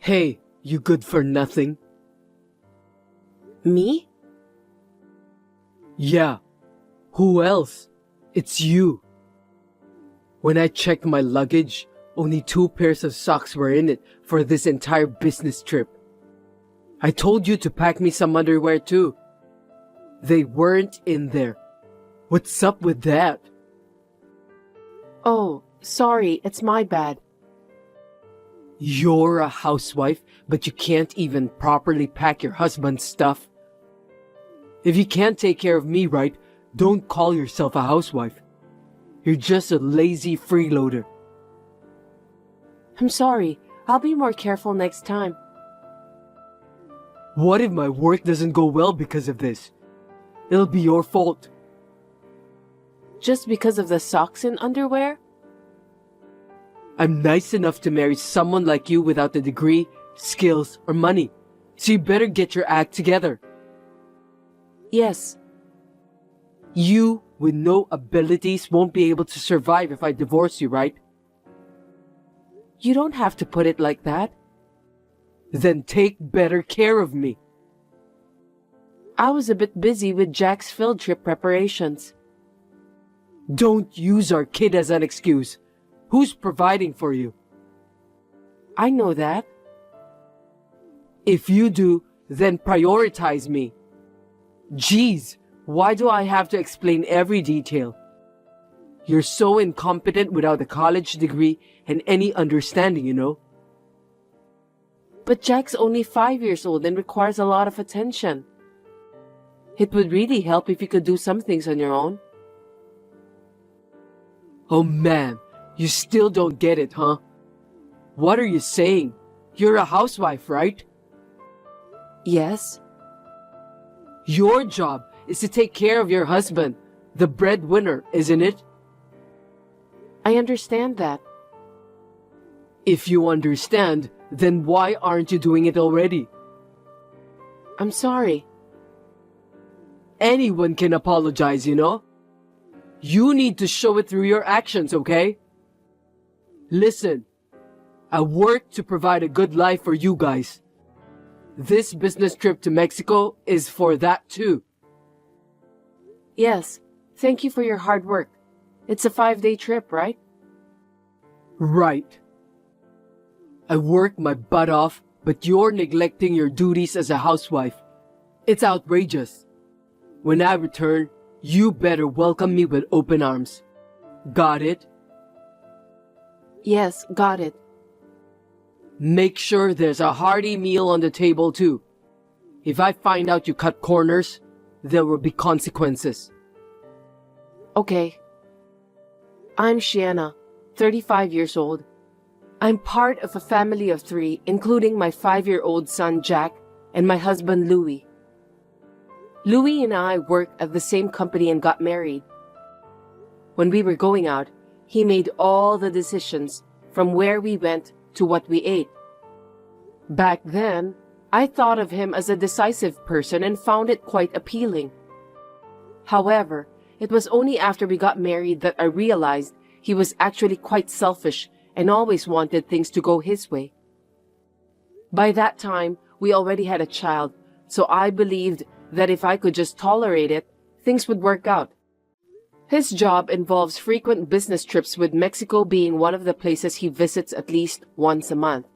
Hey, you good for nothing? Me? Yeah. Who else? It's you. When I checked my luggage, only 2 pairs of socks were in it for this entire business trip. I told you to pack me some underwear too. They weren't in there. What's up with that? Oh, sorry, it's my bad. You're a housewife, but you can't even properly pack your husband's stuff. If you can't take care of me right, don't call yourself a housewife. You're just a lazy freeloader. I'm sorry, I'll be more careful next time. What if my work doesn't go well because of this? It'll be your fault. Just because of the socks and underwear? I'm nice enough to marry someone like you without a degree, skills, or money. So you better get your act together. Yes. You, with no abilities, won't be able to survive if I divorce you, right? You don't have to put it like that. Then take better care of me. I was a bit busy with Jack's field trip preparations. Don't use our kid as an excuse. Who's providing for you? I know that. If you do, then prioritize me. Geez, why do I have to explain every detail? You're so incompetent without a college degree and any understanding, you know. But Jack's only 5 years old and requires a lot of attention. It would really help if you could do some things on your own. Oh man, you still don't get it, huh? What are you saying? You're a housewife, right? Yes. Your job is to take care of your husband, the breadwinner, isn't it? I understand that. If you understand, then why aren't you doing it already? I'm sorry. Anyone can apologize, you know? You need to show it through your actions, okay? Listen, I work to provide a good life for you guys. This business trip to Mexico is for that too. Yes, thank you for your hard work. It's a 5-day trip, right? Right. I work my butt off, but you're neglecting your duties as a housewife. It's outrageous. When I return, you better welcome me with open arms. Got it? Yes, got it. Make sure there's a hearty meal on the table too. If I find out you cut corners, there will be consequences. Okay. I'm Shiana, 35 years old. I'm part of a family of 3, including my 5-year-old son Jack and my husband Louis. Louis and I worked at the same company and got married. When we were going out, he made all the decisions, from where we went to what we ate. Back then, I thought of him as a decisive person and found it quite appealing. However, it was only after we got married that I realized he was actually quite selfish and always wanted things to go his way. By that time, we already had a child, so I believed that if I could just tolerate it, things would work out. His job involves frequent business trips, with Mexico being one of the places he visits at least once a month.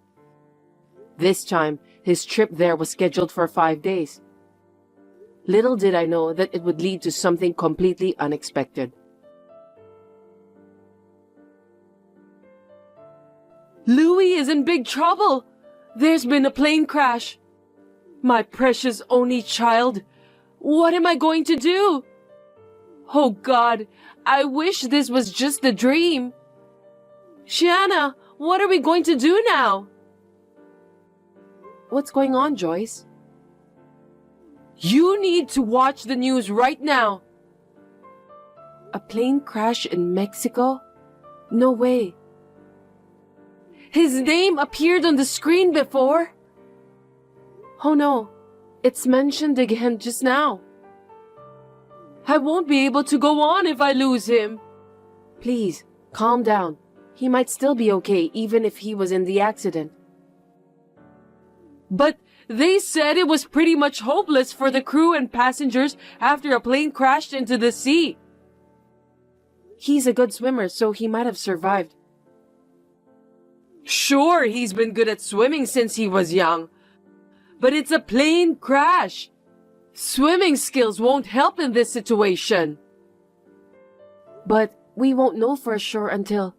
This time, his trip there was scheduled for 5 days. Little did I know that it would lead to something completely unexpected. Louis is in big trouble. There's been a plane crash. My precious only child. What am I going to do? Oh God, I wish this was just a dream. Shiana, what are we going to do now? What's going on, Joyce? You need to watch the news right now. A plane crash in Mexico? No way. His name appeared on the screen before. Oh no, it's mentioned again just now. I won't be able to go on if I lose him. Please, calm down. He might still be okay even if he was in the accident. But they said it was pretty much hopeless for the crew and passengers after a plane crashed into the sea. He's a good swimmer, so he might have survived. Sure, he's been good at swimming since he was young. But it's a plane crash. Swimming skills won't help in this situation. But we won't know for sure until...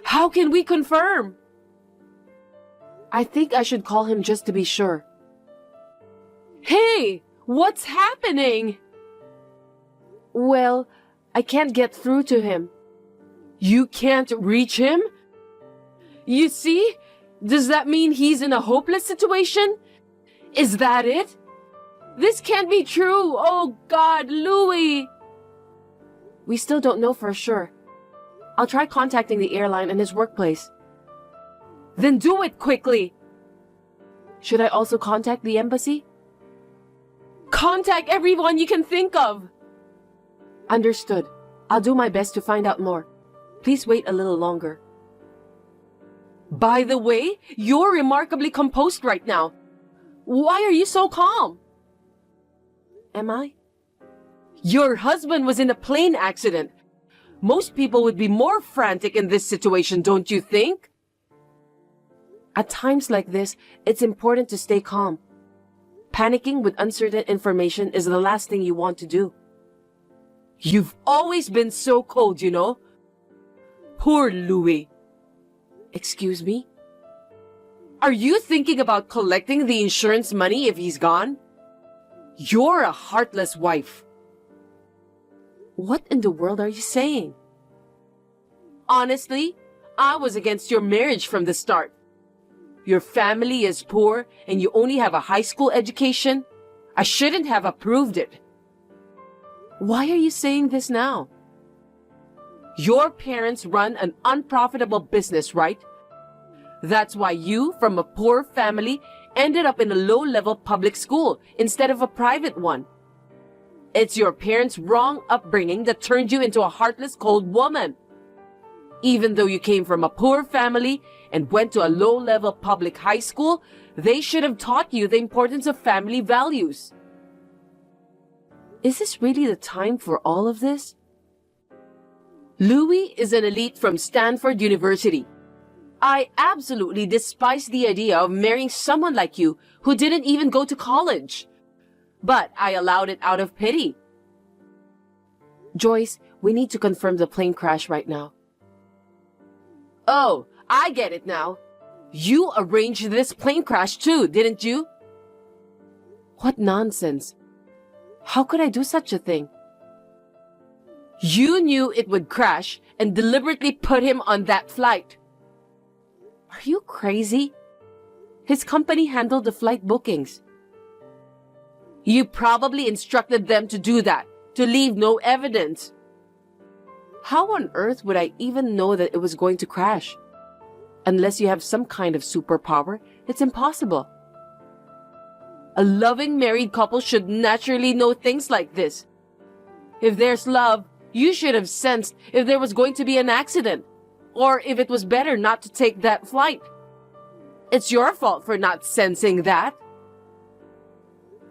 How can we confirm? I think I should call him just to be sure. Hey, what's happening? Well, I can't get through to him. You can't reach him? You see? Does that mean he's in a hopeless situation? Is that it? This can't be true. Oh God, Louis! We still don't know for sure. I'll try contacting the airline and his workplace. Then do it quickly! Should I also contact the embassy? Contact everyone you can think of! Understood. I'll do my best to find out more. Please wait a little longer. By the way, you're remarkably composed right now. Why are you so calm? Am I? Your husband was in a plane accident. Most people would be more frantic in this situation, don't you think? At times like this, it's important to stay calm. Panicking with uncertain information is the last thing you want to do. You've always been so cold, you know? Poor Louis. Excuse me? Are you thinking about collecting the insurance money if he's gone? You're a heartless wife. What in the world are you saying? Honestly, I was against your marriage from the start. Your family is poor and you only have a high school education. I shouldn't have approved it. Why are you saying this now? Your parents run an unprofitable business, right? That's why you, from a poor family, ended up in a low-level public school instead of a private one. It's your parents' wrong upbringing that turned you into a heartless, cold woman. Even though you came from a poor family and went to a low-level public high school, they should have taught you the importance of family values. Is this really the time for all of this? Louis is an elite from Stanford University. I absolutely despise the idea of marrying someone like you who didn't even go to college. But I allowed it out of pity. Joyce, we need to confirm the plane crash right now. Oh, I get it now. You arranged this plane crash too, didn't you? What nonsense. How could I do such a thing? You knew it would crash and deliberately put him on that flight. Are you crazy? His company handled the flight bookings. You probably instructed them to do that, to leave no evidence. How on earth would I even know that it was going to crash? Unless you have some kind of superpower, it's impossible. A loving married couple should naturally know things like this. If there's love, you should have sensed if there was going to be an accident, or if it was better not to take that flight. It's your fault for not sensing that.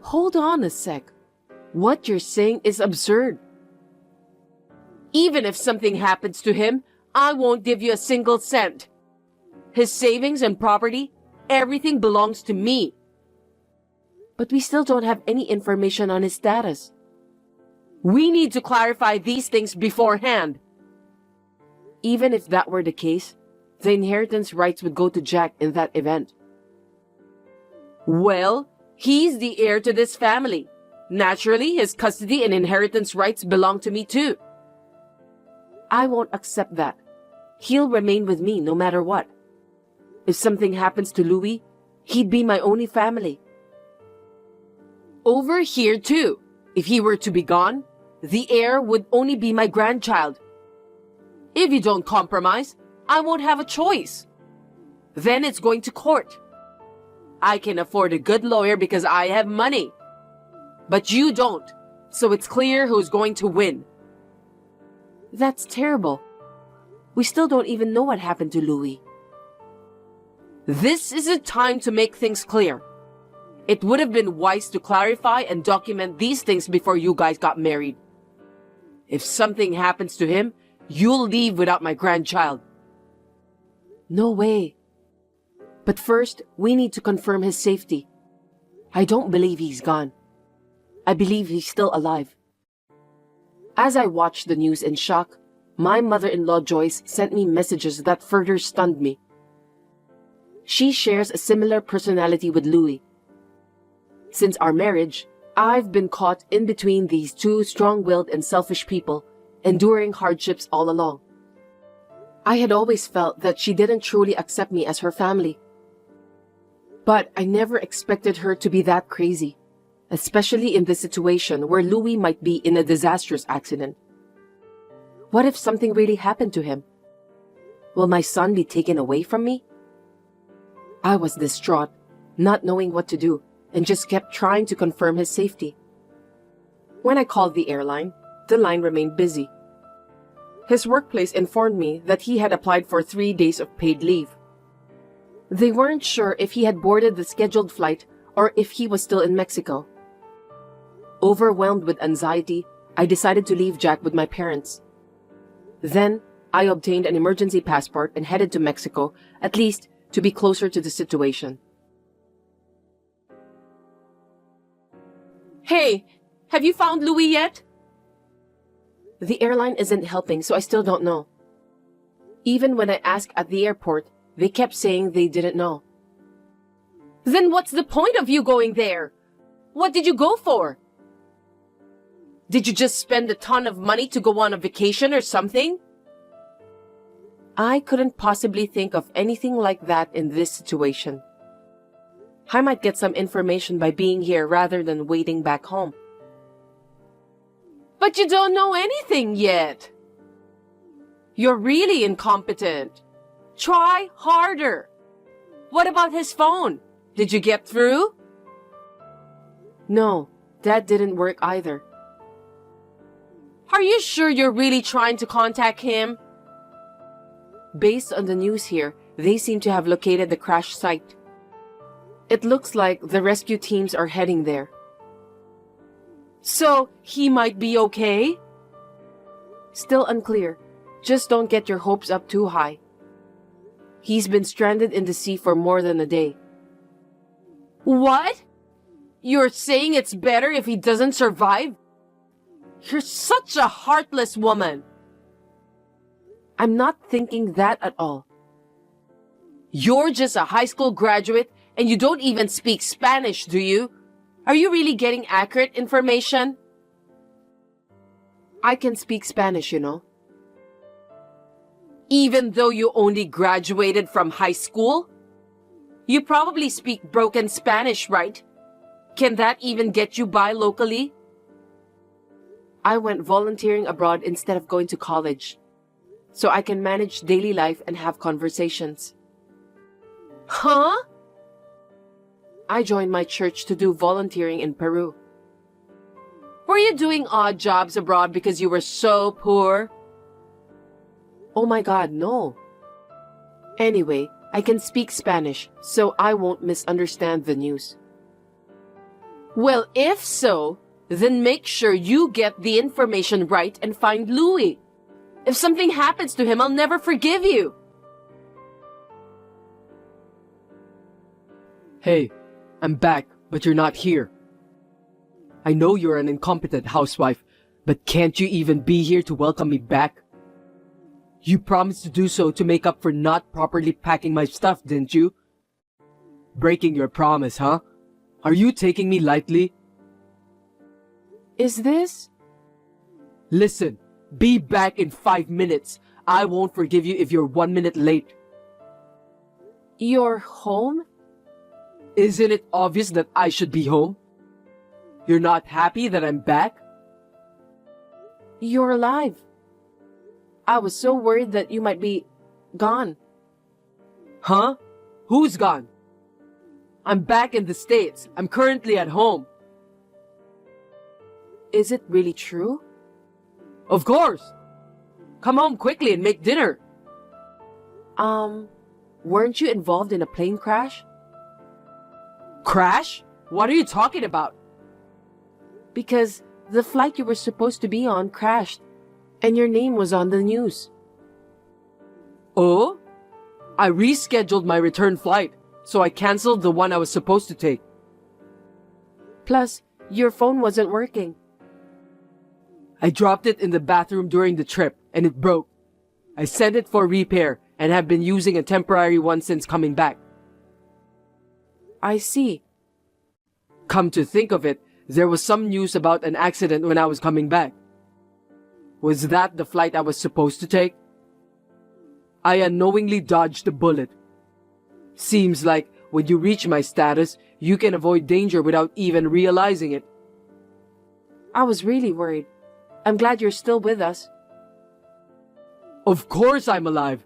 Hold on a sec. What you're saying is absurd. Even if something happens to him, I won't give you a single cent. His savings and property, everything belongs to me. But we still don't have any information on his status. We need to clarify these things beforehand. Even if that were the case, the inheritance rights would go to Jack in that event. Well, he's the heir to this family. Naturally, his custody and inheritance rights belong to me too. I won't accept that. He'll remain with me no matter what. If something happens to Louis, he'd be my only family. Over here too, if he were to be gone, the heir would only be my grandchild. If you don't compromise, I won't have a choice. Then it's going to court. I can afford a good lawyer because I have money. But you don't, so it's clear who's going to win. That's terrible. We still don't even know what happened to Louis. This is a time to make things clear. It would have been wise to clarify and document these things before you guys got married. If something happens to him, you'll leave without my grandchild. No way. But first, we need to confirm his safety. I don't believe he's gone. I believe he's still alive. As I watched the news in shock, my mother-in-law Joyce sent me messages that further stunned me. She shares a similar personality with Louis. Since our marriage, I've been caught in between these two strong-willed and selfish people, enduring hardships all along. I had always felt that she didn't truly accept me as her family. But I never expected her to be that crazy, especially in this situation where Louis might be in a disastrous accident. What if something really happened to him? Will my son be taken away from me? I was distraught, not knowing what to do, and just kept trying to confirm his safety. When I called the airline, the line remained busy. His workplace informed me that he had applied for 3 days of paid leave. They weren't sure if he had boarded the scheduled flight or if he was still in Mexico. Overwhelmed with anxiety, I decided to leave Jack with my parents. Then, I obtained an emergency passport and headed to Mexico, at least to be closer to the situation. Hey, have you found Louis yet? The airline isn't helping, so I still don't know. Even when I asked at the airport, they kept saying they didn't know. Then what's the point of you going there? What did you go for? Did you just spend a ton of money to go on a vacation or something? I couldn't possibly think of anything like that in this situation. I might get some information by being here rather than waiting back home. But you don't know anything yet. You're really incompetent. Try harder. What about his phone? Did you get through? No, that didn't work either. Are you sure you're really trying to contact him? Based on the news here, they seem to have located the crash site. It looks like the rescue teams are heading there. So, he might be okay? Still unclear. Just don't get your hopes up too high. He's been stranded in the sea for more than a day. What? You're saying it's better if he doesn't survive? You're such a heartless woman. I'm not thinking that at all. You're just a high school graduate and you don't even speak Spanish, do you? Are you really getting accurate information? I can speak Spanish, you know. Even though you only graduated from high school? You probably speak broken Spanish, right? Can that even get you by locally? I went volunteering abroad instead of going to college, so I can manage daily life and have conversations. Huh? I joined my church to do volunteering in Peru. Were you doing odd jobs abroad because you were so poor? Oh my God, no. Anyway, I can speak Spanish, so I won't misunderstand the news. Well, if so, then make sure you get the information right and find Louis. If something happens to him, I'll never forgive you. Hey, I'm back, but you're not here. I know you're an incompetent housewife, but can't you even be here to welcome me back? You promised to do so to make up for not properly packing my stuff, didn't you? Breaking your promise, huh? Are you taking me lightly? Is this? Listen, be back in 5 minutes. I won't forgive you if you're 1 minute late. You're home? Isn't it obvious that I should be home? You're not happy that I'm back? You're alive. I was so worried that you might be gone. Huh? Who's gone? I'm back in the States. I'm currently at home. Is it really true? Of course. Come home quickly and make dinner. weren't you involved in a plane crash? Crash? What are you talking about? Because the flight you were supposed to be on crashed, and your name was on the news. Oh? I rescheduled my return flight, so I canceled the one I was supposed to take. Plus, your phone wasn't working. I dropped it in the bathroom during the trip, and it broke. I sent it for repair, and have been using a temporary one since coming back. I see. Come to think of it, there was some news about an accident when I was coming back. Was that the flight I was supposed to take? I unknowingly dodged a bullet. Seems like when you reach my status, you can avoid danger without even realizing it. I was really worried. I'm glad you're still with us. Of course I'm alive.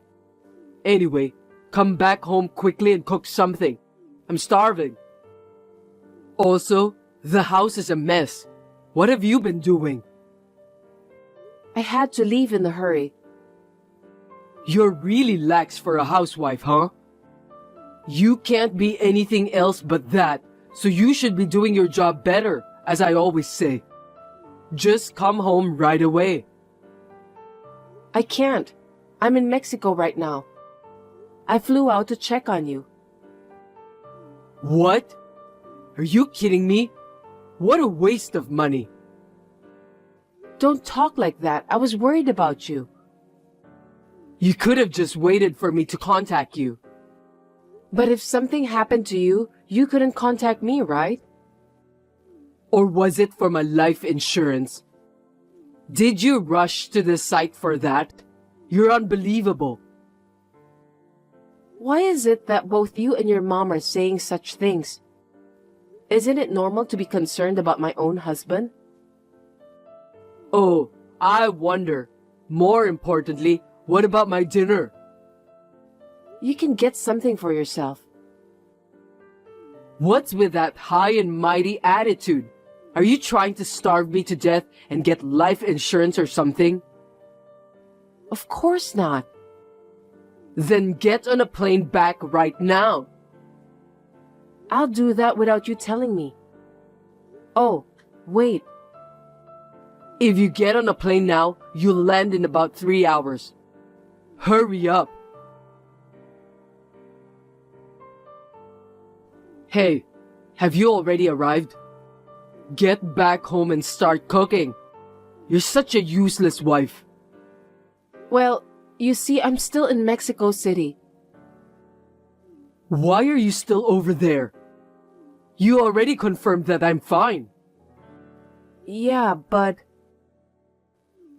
Anyway, come back home quickly and cook something. I'm starving. Also, the house is a mess. What have you been doing? I had to leave in a hurry. You're really lax for a housewife, huh? You can't be anything else but that, so you should be doing your job better, as I always say. Just come home right away. I can't. I'm in Mexico right now. I flew out to check on you. What? Are you kidding me? What a waste of money. Don't talk like that. I was worried about you. You could have just waited for me to contact you. But if something happened to you, you couldn't contact me, right? Or was it for my life insurance? Did you rush to the site for that? You're unbelievable. Why is it that both you and your mom are saying such things? Isn't it normal to be concerned about my own husband? Oh, I wonder. More importantly, what about my dinner? You can get something for yourself. What's with that high and mighty attitude? Are you trying to starve me to death and get life insurance or something? Of course not. Then get on a plane back right now. I'll do that without you telling me. Oh, wait. If you get on a plane now, you'll land in about 3 hours. Hurry up. Hey, have you already arrived? Get back home and start cooking. You're such a useless wife. Well, you see, I'm still in Mexico City. Why are you still over there? You already confirmed that I'm fine. Yeah, but...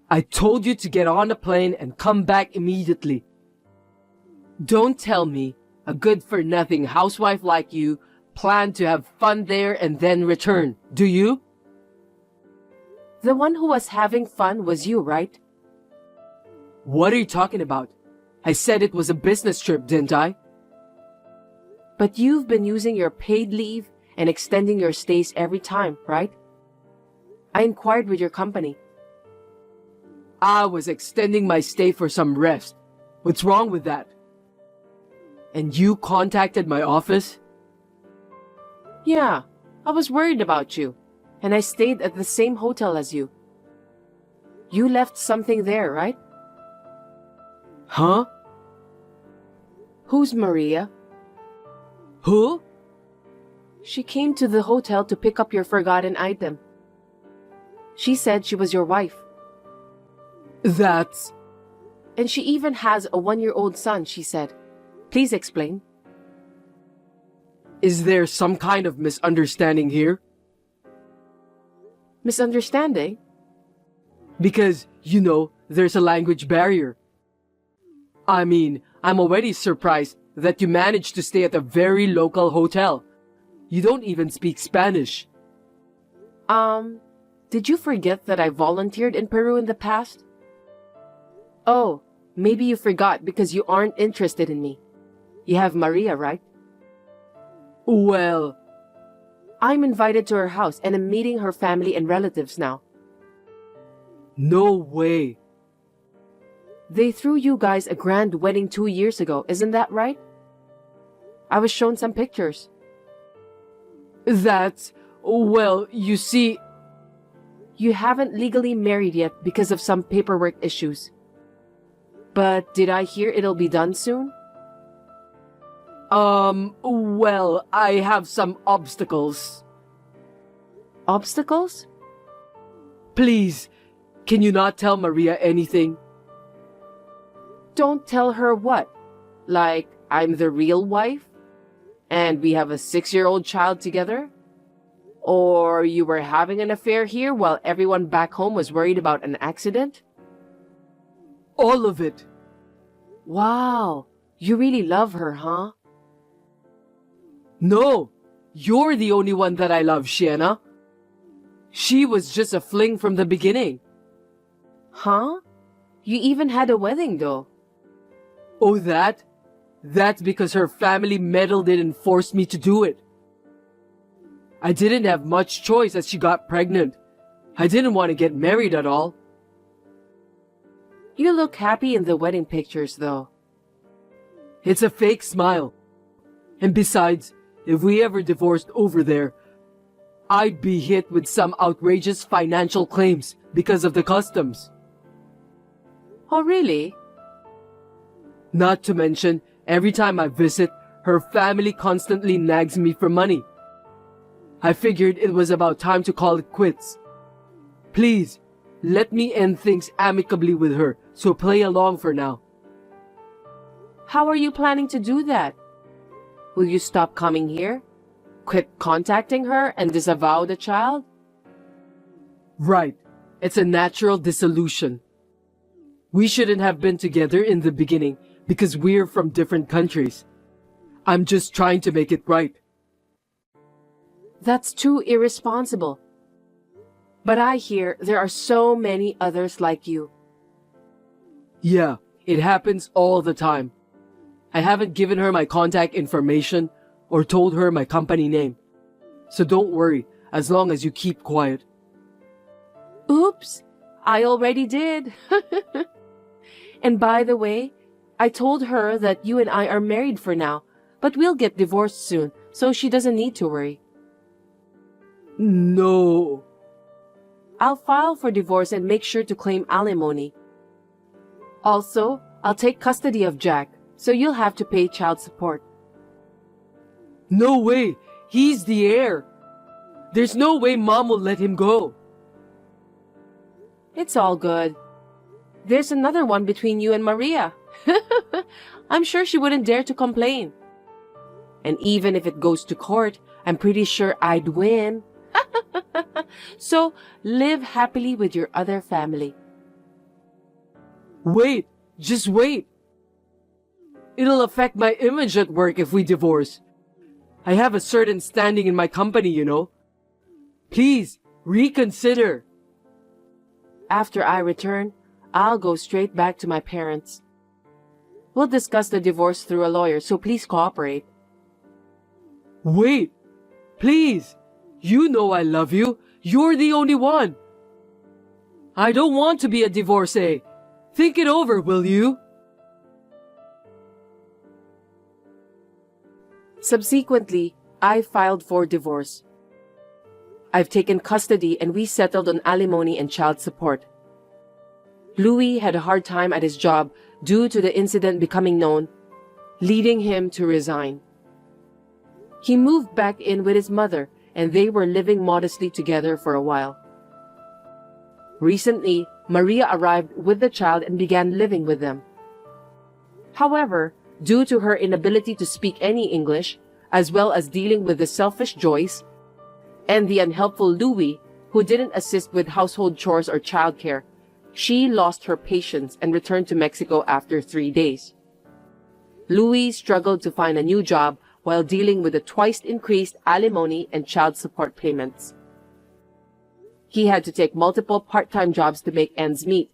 I told you to get on a plane and come back immediately. Don't tell me a good-for-nothing housewife like you planned to have fun there and then return, do you? The one who was having fun was you, right? What are you talking about? I said it was a business trip, didn't I? But you've been using your paid leave and extending your stays every time, right? I inquired with your company. I was extending my stay for some rest. What's wrong with that? And you contacted my office? Yeah, I was worried about you, and I stayed at the same hotel as you. You left something there, right? Huh? Who's Maria? Who? She came to the hotel to pick up your forgotten item. She said she was your wife. That's... And she even has a 1-year-old son, she said. Please explain. Is there some kind of misunderstanding here? Misunderstanding? Because, there's a language barrier. I mean, I'm already surprised that you managed to stay at a very local hotel. You don't even speak Spanish. Did you forget that I volunteered in Peru in the past? Oh, maybe you forgot because you aren't interested in me. You have Maria, right? Well... I'm invited to her house and am meeting her family and relatives now. No way. They threw you guys a grand wedding 2 years ago, isn't that right? I was shown some pictures. Well, you see, You haven't legally married yet because of some paperwork issues. But did I hear it'll be done soon? well, I have some obstacles. Obstacles? Please, can you not tell Maria anything? Don't tell her what? Like, I'm the real wife? And we have a 6-year-old child together? Or you were having an affair here while everyone back home was worried about an accident? All of it. Wow, you really love her, huh? No, you're the only one that I love, Shiana. She was just a fling from the beginning. Huh? You even had a wedding, though. Oh, that? That's because her family meddled in and forced me to do it. I didn't have much choice as she got pregnant. I didn't want to get married at all. You look happy in the wedding pictures, though. It's a fake smile. And besides, if we ever divorced over there, I'd be hit with some outrageous financial claims because of the customs. Oh, really? Not to mention, every time I visit, her family constantly nags me for money. I figured it was about time to call it quits. Please, let me end things amicably with her, so play along for now. How are you planning to do that? Will you stop coming here? Quit contacting her and disavow the child? Right. It's a natural dissolution. We shouldn't have been together in the beginning because we're from different countries. I'm just trying to make it right. That's too irresponsible. But I hear there are so many others like you. Yeah, it happens all the time. I haven't given her my contact information or told her my company name. So don't worry, as long as you keep quiet. Oops, I already did. And by the way, I told her that you and I are married for now, but we'll get divorced soon, so she doesn't need to worry. No. I'll file for divorce and make sure to claim alimony. Also, I'll take custody of Jack, so you'll have to pay child support. No way! He's the heir! There's no way Mom will let him go. It's all good. There's another one between you and Maria. I'm sure she wouldn't dare to complain. And even if it goes to court, I'm pretty sure I'd win. So, live happily with your other family. Wait, just wait. It'll affect my image at work if we divorce. I have a certain standing in my company, you know. Please, reconsider. After I return, I'll go straight back to my parents. We'll discuss the divorce through a lawyer, so please cooperate. Wait, please. You know I love you. You're the only one. I don't want to be a divorcee. Think it over, will you? Subsequently, I filed for divorce. I've taken custody and we settled on alimony and child support. Louis had a hard time at his job due to the incident becoming known, leading him to resign. He moved back in with his mother and they were living modestly together for a while. Recently, Maria arrived with the child and began living with them. However, due to her inability to speak any English, as well as dealing with the selfish Joyce and the unhelpful Louis, who didn't assist with household chores or childcare, she lost her patience and returned to Mexico after 3 days. Louis struggled to find a new job while dealing with the twice increased alimony and child support payments. He had to take multiple part-time jobs to make ends meet,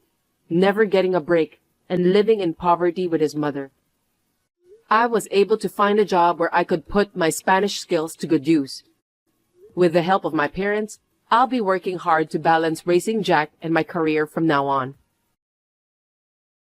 never getting a break, and living in poverty with his mother. I was able to find a job where I could put my Spanish skills to good use. With the help of my parents, I'll be working hard to balance raising Jack and my career from now on.